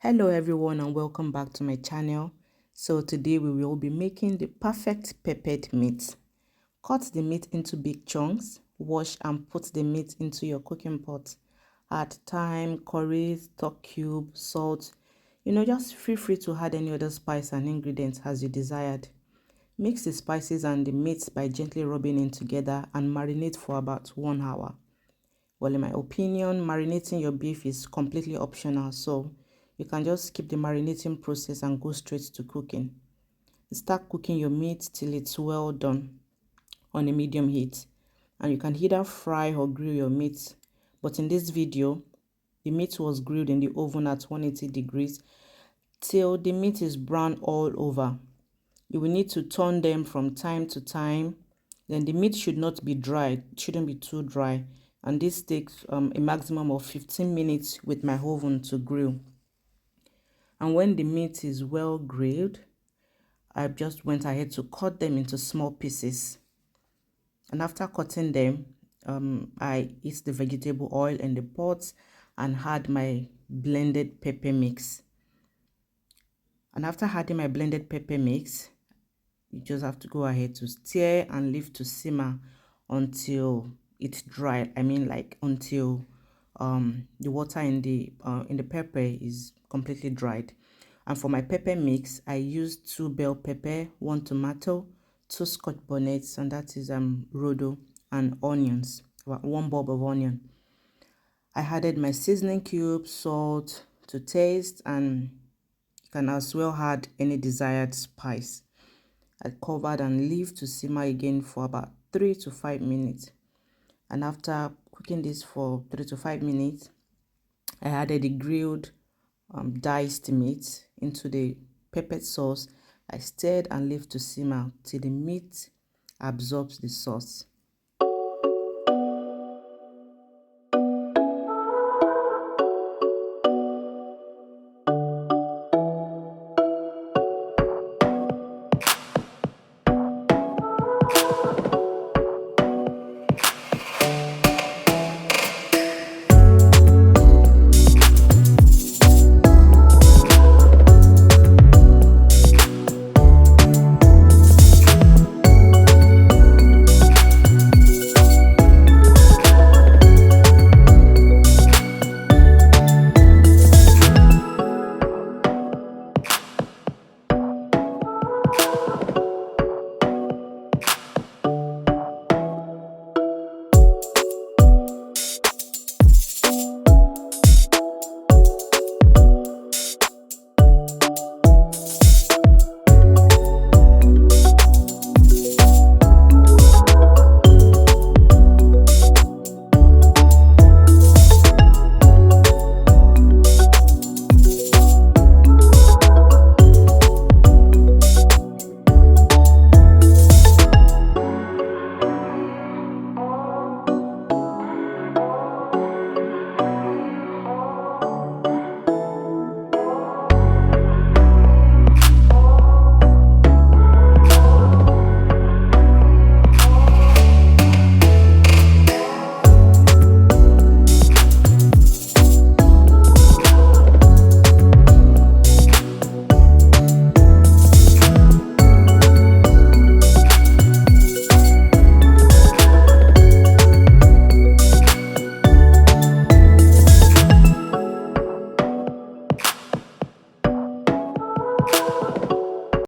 Hello everyone and welcome back to my channel. So today we will be making the perfect peppered meat. Cut the meat into big chunks, wash and put the meat into your cooking pot. Add thyme, curry, stock cube, salt. Just feel free to add any other spice and ingredients as you desired. Mix the spices and the meat by gently rubbing it together and marinate for about 1 hour. Well, in my opinion, marinating your beef is completely optional, so you can just skip the marinating process and go straight to cooking. Start cooking your meat till it's well done on a medium heat, and you can either fry or grill your meat. But in this video, the meat was grilled in the oven at 180 degrees till the meat is brown all over. You will need to turn them from time to time. Then the meat should not be dry, it shouldn't be too dry. And this takes a maximum of 15 minutes with my oven to grill. And when the meat is well grilled, I just went ahead to cut them into small pieces. And after cutting them, I eat the vegetable oil in the pot and add my blended pepper mix. And after adding my blended pepper mix, you just have to go ahead to stir and leave to simmer until it's dry. Until the water in the pepper is completely dried. And for my pepper mix, I used 2 bell pepper, 1 tomato, 2 scotch bonnets, and that is rodo, and onions, 1 bulb of onion. I added my seasoning cubes, salt to taste, and you can as well add any desired spice. I covered and leave to simmer again for about 3 to 5 minutes. And after cooking this for 3 to 5 minutes, I added the grilled diced meat into the peppered sauce. I stirred and leave to simmer till the meat absorbs the sauce.